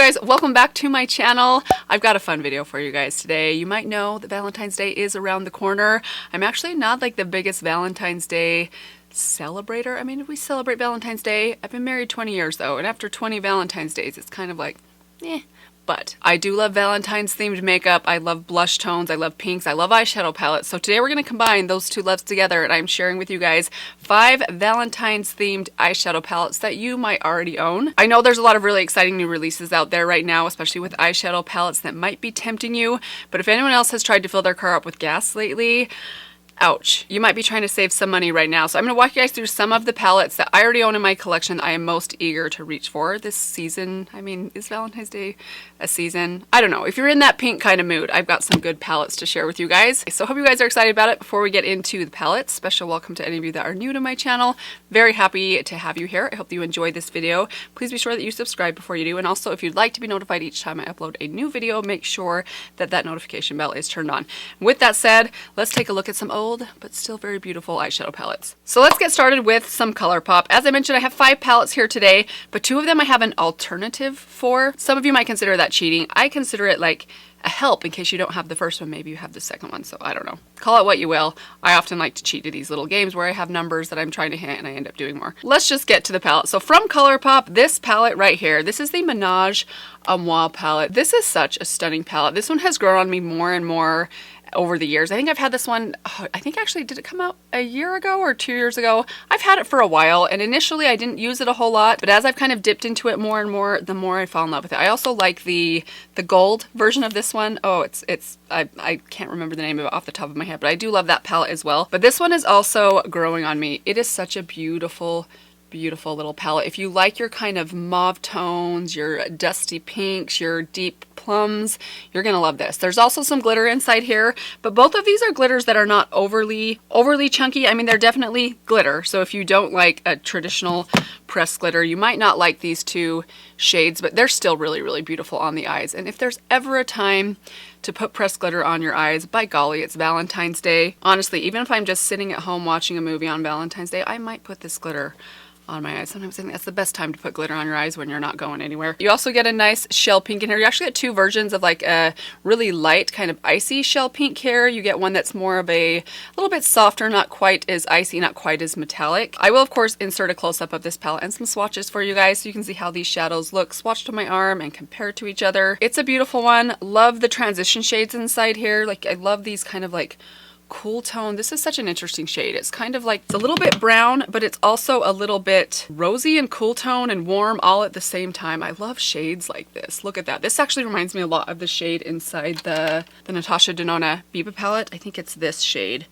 guys, welcome back to my channel. I've got a fun video for you guys today. You might know that Valentine's Day is around the corner. I'm actually not like the biggest Valentine's Day celebrator. I mean, we celebrate Valentine's Day. I've been married 20 years though, and after 20 Valentine's Days, it's kind of like, eh. But I do love Valentine's themed makeup. I love blush tones. I love pinks. I love eyeshadow palettes. So today we're going to combine those two loves together, and I'm sharing with you guys 5 Valentine's themed eyeshadow palettes that you might already own. I know there's a lot of really exciting new releases out there right now, especially with eyeshadow palettes that might be tempting you. But if anyone else has tried to fill their car up with gas lately, ouch. You might be trying to save some money right now. So I'm going to walk you guys through some of the palettes that I already own in my collection that I am most eager to reach for this season. I mean, is Valentine's Day a season? I don't know. If you're in that pink kind of mood, I've got some good palettes to share with you guys. So I hope you guys are excited about it. Before we get into the palettes, special welcome to any of you that are new to my channel. Very happy to have you here. I hope you enjoyed this video. Please be sure that you subscribe before you do. And also, if you'd like to be notified each time I upload a new video, make sure that that notification bell is turned on. With that said, let's take a look at some old but still very beautiful eyeshadow palettes. So let's get started with some ColourPop. As I mentioned, I have 5 palettes here today, but 2 of them I have an alternative for. Some of you might consider that cheating. I consider it like a help in case you don't have the first one, maybe you have the second one, so I don't know. Call it what you will. I often like to cheat to these little games where I have numbers that I'm trying to hit and I end up doing more. Let's just get to the palette. So from ColourPop, this palette right here, this is the Menage a Moi palette. This is such a stunning palette. This one has grown on me more and more over the years. I think I've had this one, I think actually, did it come out a year ago or 2 years ago? I've had it for a while, and initially I didn't use it a whole lot, but as I've kind of dipped into it more and more, the more I fall in love with it. I also like the gold version of this one. Oh, I can't remember the name of it off the top of my head, but I do love that palette as well. But this one is also growing on me. It is such a beautiful little palette. If you like your kind of mauve tones, your dusty pinks, your deep plums, you're gonna love this. There's also some glitter inside here, but both of these are glitters that are not overly chunky. I mean, they're definitely glitter. So if you don't like a traditional pressed glitter, you might not like these 2 shades, but they're still really beautiful on the eyes. And if there's ever a time to put pressed glitter on your eyes, by golly, it's Valentine's Day. Honestly, even if I'm just sitting at home watching a movie on Valentine's Day, I might put this glitter on my eyes. Sometimes I think that's the best time to put glitter on your eyes, when you're not going anywhere. You also get a nice shell pink in here. You actually get 2 versions of like a really light kind of icy shell pink here. You get one that's more of a little bit softer, not quite as icy, not quite as metallic. I will of course insert a close-up of this palette and some swatches for you guys so you can see how these shadows look swatched on my arm and compared to each other. It's a beautiful one. Love the transition shades inside here. Like, I love these kind of like cool tone. This is such an interesting shade. It's kind of like, it's a little bit brown, but it's also a little bit rosy and cool tone and warm all at the same time. I love shades like this. Look at that. This actually reminds me a lot of the shade inside the Natasha Denona Biba palette. I think it's this shade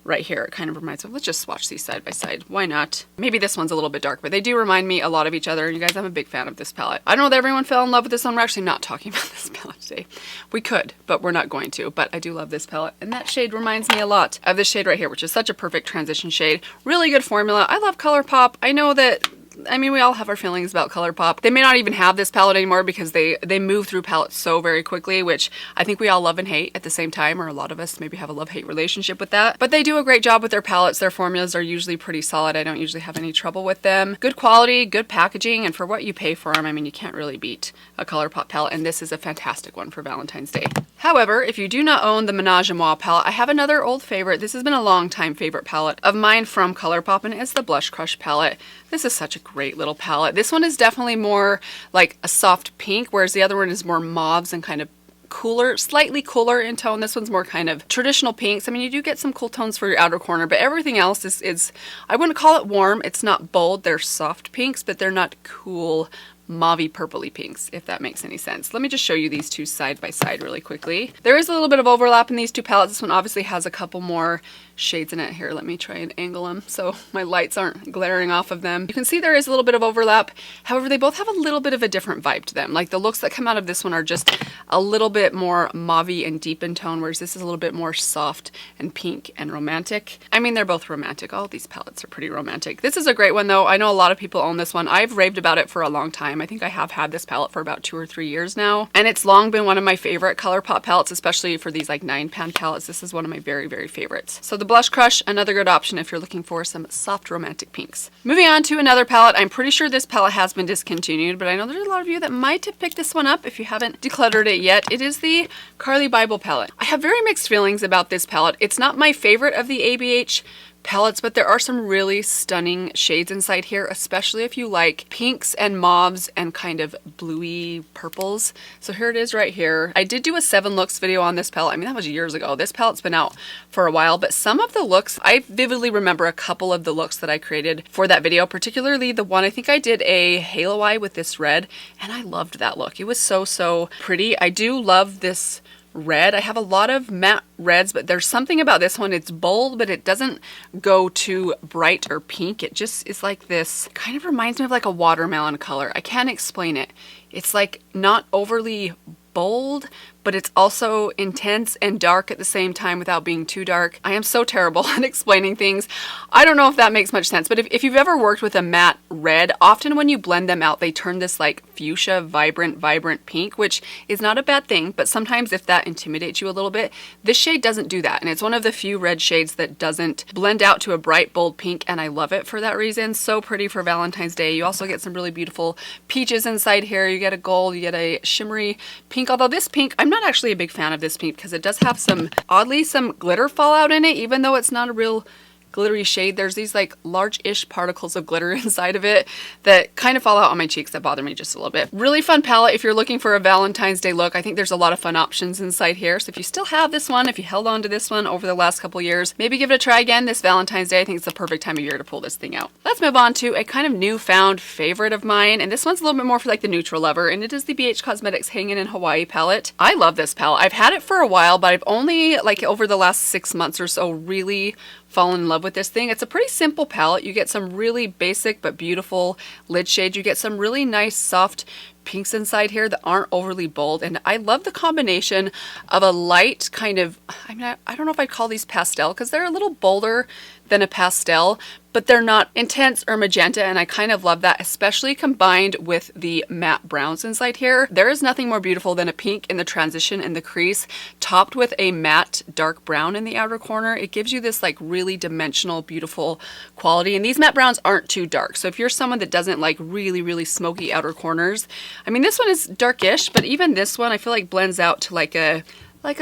right here. It kind of reminds me. Let's just swatch these side by side. Why not? Maybe this one's a little bit dark, but they do remind me a lot of each other. And you guys, I'm a big fan of this palette. I don't know that everyone fell in love with this one. We're actually not talking about this palette today. We could, but we're not going to. But I do love this palette. And that shade reminds me a lot of this shade right here, which is such a perfect transition shade. Really good formula. I love ColourPop. I know that, I mean, we all have our feelings about ColourPop. They may not even have this palette anymore because they move through palettes so very quickly, which I think we all love and hate at the same time, or a lot of us maybe have a love-hate relationship with that. But they do a great job with their palettes. Their formulas are usually pretty solid. I don't usually have any trouble with them. Good quality, good packaging, and for what you pay for them, I mean, you can't really beat a ColourPop palette, and this is a fantastic one for Valentine's Day. However, if you do not own the Menage a Moi palette, I have another old favorite. This has been a long time favorite palette of mine from ColourPop, and it's the Blush Crush palette. This is such a great little palette. This one is definitely more like a soft pink, whereas the other one is more mauves and kind of cooler, slightly cooler in tone. This one's more kind of traditional pinks. I mean, you do get some cool tones for your outer corner, but everything else is I wouldn't call it warm. It's not bold. They're soft pinks, but they're not cool mauvey purpley pinks, if that makes any sense. Let me just show you these 2 side by side really quickly. There is a little bit of overlap in these 2 palettes. This one obviously has a couple more shades in it. Here, let me try and angle them so my lights aren't glaring off of them. You can see there is a little bit of overlap. However, they both have a little bit of a different vibe to them. Like, the looks that come out of this one are just a little bit more mauvey and deep in tone, whereas this is a little bit more soft and pink and romantic. I mean, they're both romantic. All these palettes are pretty romantic. This is a great one though. I know a lot of people own this one. I've raved about it for a long time. I think I have had this palette for about 2 or 3 years now, and it's long been one of my favorite ColourPop palettes, especially for these like 9-pan palettes. This is one of my very favorites. So the Blush Crush, another good option if you're looking for some soft romantic pinks. Moving on to another palette. I'm pretty sure this palette has been discontinued, but I know there's a lot of you that might have picked this one up if you haven't decluttered it yet. It is the Carly Bible palette. I have very mixed feelings about this palette. It's not my favorite of the ABH palettes, but there are some really stunning shades inside here, especially if you like pinks and mauves and kind of bluey purples. So here it is right here. I did do a 7 looks video on this palette. I mean, that was years ago. This palette's been out for a while, but some of the looks, I vividly remember a couple of the looks that I created for that video, particularly the one, I think I did a halo eye with this red, and I loved that look. It was so pretty. I do love this red. I have a lot of matte reds, but there's something about this one. It's bold, but it doesn't go too bright or pink. It just is like this, kind of reminds me of like a watermelon color. I can't explain it. It's like not overly bold, but it's also intense and dark at the same time without being too dark. I am so terrible at explaining things. I don't know if that makes much sense, but if you've ever worked with a matte red, often when you blend them out, they turn this like fuchsia, vibrant pink, which is not a bad thing, but sometimes if that intimidates you a little bit, this shade doesn't do that. And it's one of the few red shades that doesn't blend out to a bright, bold pink, and I love it for that reason. So pretty for Valentine's Day. You also get some really beautiful peaches inside here. You get a gold, you get a shimmery pink, although this pink, I'm not actually a big fan of this pink because it does have some, oddly, some glitter fallout in it, even though it's not a real glittery shade. There's these like large-ish particles of glitter inside of it that kind of fall out on my cheeks that bother me just a little bit. Really fun palette if you're looking for a Valentine's Day look. I think there's a lot of fun options inside here. So if you still have this one, if you held on to this one over the last couple years, maybe give it a try again this Valentine's Day. I think it's the perfect time of year to pull this thing out. Let's move on to a kind of newfound favorite of mine, and this one's a little bit more for like the neutral lover, and it is the BH Cosmetics Hangin' in Hawaii palette. I love this palette. I've had it for a while, but I've only like over the last 6 months or so really fallen in love with this thing. It's a pretty simple palette. You get some really basic but beautiful lid shades. You get some really nice soft pinks inside here that aren't overly bold, and I love the combination of a light kind of, I mean, I don't know if I'd call these pastel because they're a little bolder than a pastel, but they're not intense or magenta, and I kind of love that, especially combined with the matte browns inside here. There is nothing more beautiful than a pink in the transition and the crease, topped with a matte dark brown in the outer corner. It gives you this like really dimensional, beautiful quality, and these matte browns aren't too dark. So if you're someone that doesn't like really smoky outer corners, I mean, this one is darkish, but even this one I feel like blends out to like a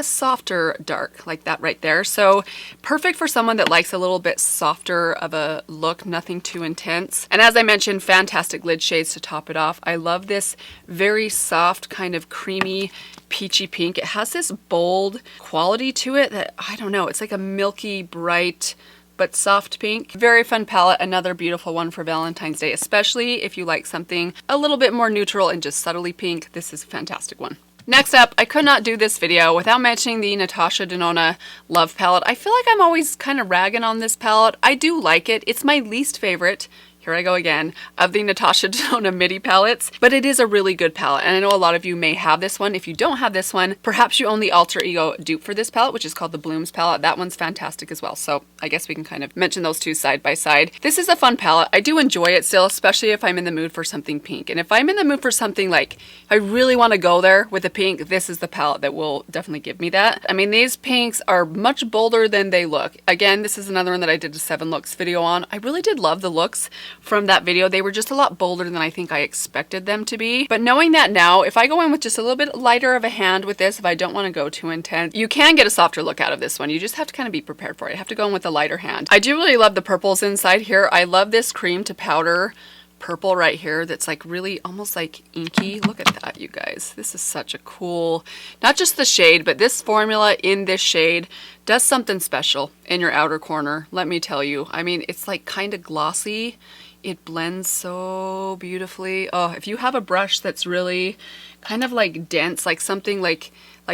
softer dark, like that right there. So perfect for someone that likes a little bit softer of a look, nothing too intense. And as I mentioned, fantastic lid shades to top it off. I love this very soft, kind of creamy, peachy pink. It has this bold quality to it that, I don't know, it's like a milky, bright, but soft pink. Very fun palette, another beautiful one for Valentine's Day, especially if you like something a little bit more neutral and just subtly pink. This is a fantastic one. Next up, I could not do this video without mentioning the Natasha Denona Love Palette. I feel like I'm always kind of ragging on this palette. I do like it. It's my least favorite, here I go again, of the Natasha Denona midi palettes, but it is a really good palette, and I know a lot of you may have this one. If you don't have this one, perhaps you own the alter ego dupe for this palette, which is called the Blooms palette. That one's fantastic as well, so I guess we can kind of mention those two side by side. This is a fun palette. I do enjoy it still, especially if I'm in the mood for something pink, and if I'm in the mood for something like, I really want to go there with the pink, this is the palette that will definitely give me that. I mean, these pinks are much bolder than they look. Again, this is another one that I did a 7 looks video on. I really did love the looks from that video. They were just a lot bolder than I think I expected them to be. But knowing that now, if I go in with just a little bit lighter of a hand with this, if I don't want to go too intense, you can get a softer look out of this one. You just have to kind of be prepared for it. You have to go in with a lighter hand. I do really love the purples inside here. I love this cream to powder purple right here that's like really almost like inky. Look at that, you guys. This is such a cool, not just the shade, but this formula in this shade does something special in your outer corner, let me tell you. I mean, it's like kind of glossy. It blends so beautifully. Oh, if you have a brush that's really kind of like dense, like something like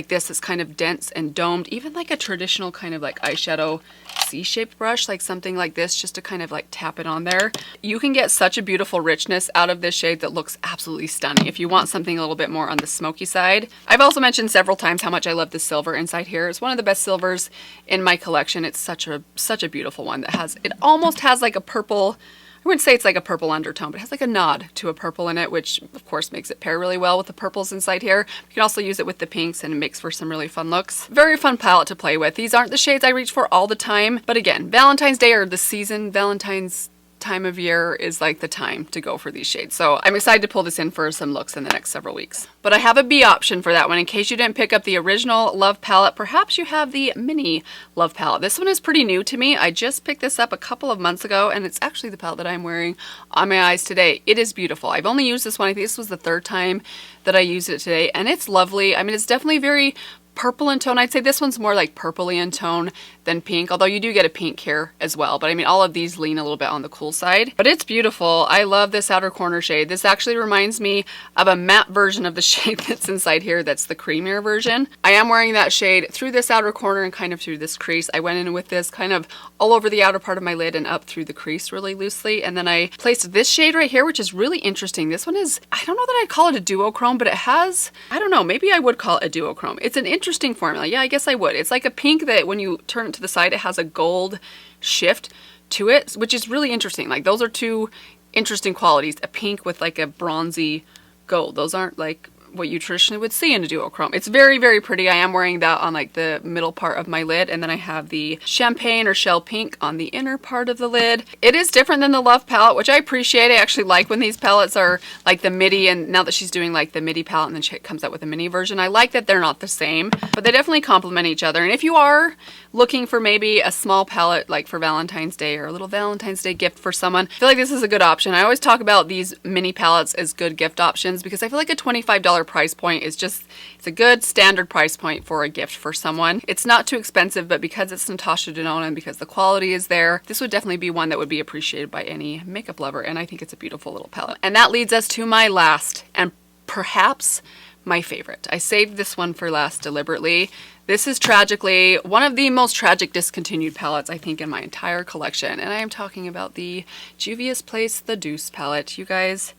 this is kind of dense and domed, even like a traditional kind of like eyeshadow C-shaped brush, like something like this, just to kind of like tap it on there, you can get such a beautiful richness out of this shade that looks absolutely stunning if you want something a little bit more on the smoky side. I've also mentioned several times how much I love the silver inside here. It's one of the best silvers in my collection. It's such a beautiful one that has, it almost has like a purple, I wouldn't say it's like a purple undertone, but it has like a nod to a purple in it, which of course makes it pair really well with the purples inside here. You can also use it with the pinks and it makes for some really fun looks. Very fun palette to play with. These aren't the shades I reach for all the time, but again, Valentine's Day or the season, Valentine's time of year is like the time to go for these shades. So I'm excited to pull this in for some looks in the next several weeks. But I have a B option for that one. In case you didn't pick up the original Love palette, perhaps you have the mini Love palette. This one is pretty new to me. I just picked this up a couple of months ago and it's actually the palette that I'm wearing on my eyes today. It is beautiful. I've only used this one. I think this was the third time that I used it today and it's lovely. I mean, it's definitely very purple in tone. I'd say this one's more like purpley in tone than pink, although you do get a pink here as well. But I mean, all of these lean a little bit on the cool side, but it's beautiful. I love this outer corner shade. This actually reminds me of a matte version of the shade that's inside here. That's the creamier version. I am wearing that shade through this outer corner and kind of through this crease. I went in with this kind of all over the outer part of my lid and up through the crease really loosely. And then I placed this shade right here, which is really interesting. This one is, I don't know that I'd call it a duochrome, but it has, I don't know, maybe I would call it a duochrome. It's an interesting formula. Yeah, I guess I would. It's like a pink that when you turn it to the side, it has a gold shift to it, which is really interesting. Like those are two interesting qualities. A pink with like a bronzy gold. Those aren't like what you traditionally would see in a duochrome. It's very, very pretty. I am wearing that on like the middle part of my lid, and then I have the champagne or shell pink on the inner part of the lid. It is different than the Love palette, which I appreciate. I actually like when these palettes are like the midi, and now that she's doing like the midi palette and then she comes out with a mini version, I like that they're not the same, but they definitely complement each other. And if you are looking for maybe a small palette like for Valentine's Day or a little Valentine's Day gift for someone, I feel like this is a good option. I always talk about these mini palettes as good gift options because I feel like a $25 price point is just, it's a good standard price point for a gift for someone. It's not too expensive, but because it's Natasha Denona and because the quality is there, this would definitely be one that would be appreciated by any makeup lover, and I think it's a beautiful little palette. And that leads us to my last and perhaps my favorite. I saved this one for last deliberately. This is tragically one of the most tragic discontinued palettes I think in my entire collection, and I am talking about the Juvia's Place The Deuce palette. You guys,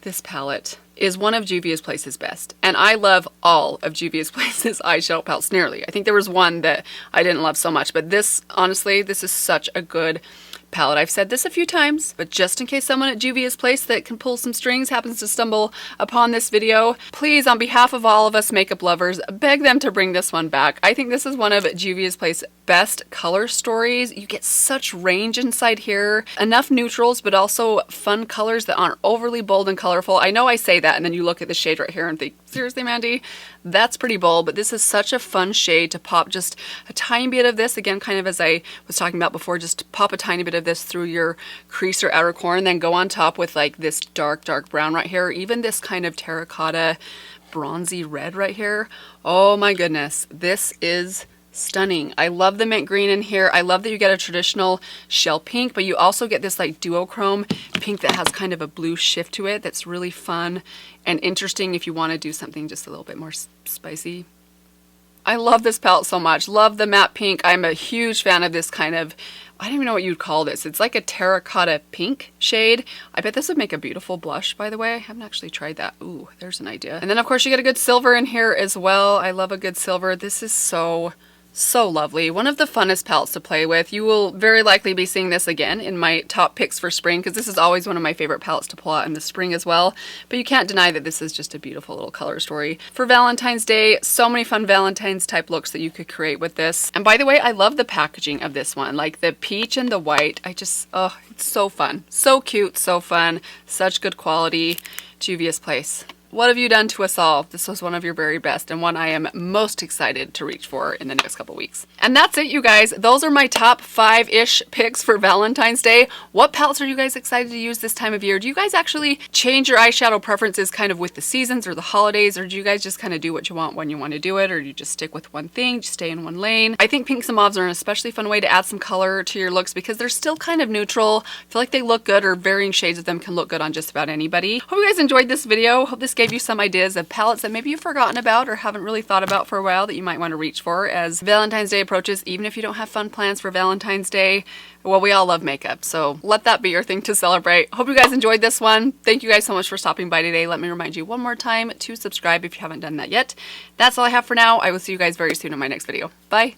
this palette is one of Juvia's Place's best, and I love all of Juvia's Place's eyeshadow palettes nearly. I think there was one that I didn't love so much, but this, honestly, this is such a good palette. I've said this a few times, but just in case someone at Juvia's Place that can pull some strings happens to stumble upon this video, please, on behalf of all of us makeup lovers, beg them to bring this one back. I think this is one of Juvia's Place's best color stories. You get such range inside here, enough neutrals, but also fun colors that aren't overly bold and colorful. I know I say that, and then you look at the shade right here and think, seriously, Mandy? That's pretty bold, but this is such a fun shade to pop just a tiny bit of this, again, kind of as I was talking about before, just pop a tiny bit of this through your crease or outer corner, and then go on top with like this dark, dark brown right here, or even this kind of terracotta bronzy red right here. Oh my goodness, this is stunning. I love the mint green in here. I love that you get a traditional shell pink, but you also get this like duochrome pink that has kind of a blue shift to it that's really fun and interesting if you want to do something just a little bit more spicy. I love this palette so much. Love the matte pink. I'm a huge fan of this kind of, I don't even know what you'd call this. It's like a terracotta pink shade. I bet this would make a beautiful blush, by the way. I haven't actually tried that. Ooh, there's an idea. And then of course you get a good silver in here as well. I love a good silver. This is so lovely. One of the funnest palettes to play with. You will very likely be seeing this again in my top picks for spring because this is always one of my favorite palettes to pull out in the spring as well. But you can't deny that this is just a beautiful little color story. For Valentine's Day, so many fun Valentine's type looks that you could create with this. And by the way, I love the packaging of this one. Like the peach and the white. I just, oh, it's so fun. So cute, so fun. Such good quality. Juvia's Place. What have you done to us all? This was one of your very best and one I am most excited to reach for in the next couple weeks. And that's it, you guys. Those are my top 5-ish picks for Valentine's Day. What palettes are you guys excited to use this time of year? Do you guys actually change your eyeshadow preferences kind of with the seasons or the holidays, or do you guys just kind of do what you want when you want to do it, or do you just stick with one thing, just stay in one lane? I think pinks and mauves are an especially fun way to add some color to your looks because they're still kind of neutral. I feel like they look good, or varying shades of them can look good on just about anybody. Hope you guys enjoyed this video. Hope this gave you some ideas of palettes that maybe you've forgotten about or haven't really thought about for a while that you might want to reach for as Valentine's Day approaches. Even if you don't have fun plans for Valentine's Day, well, we all love makeup, so let that be your thing to celebrate. Hope you guys enjoyed this one. Thank you guys so much for stopping by today. Let me remind you one more time to subscribe if you haven't done that yet. That's all I have for now. I will see you guys very soon in my next video. Bye.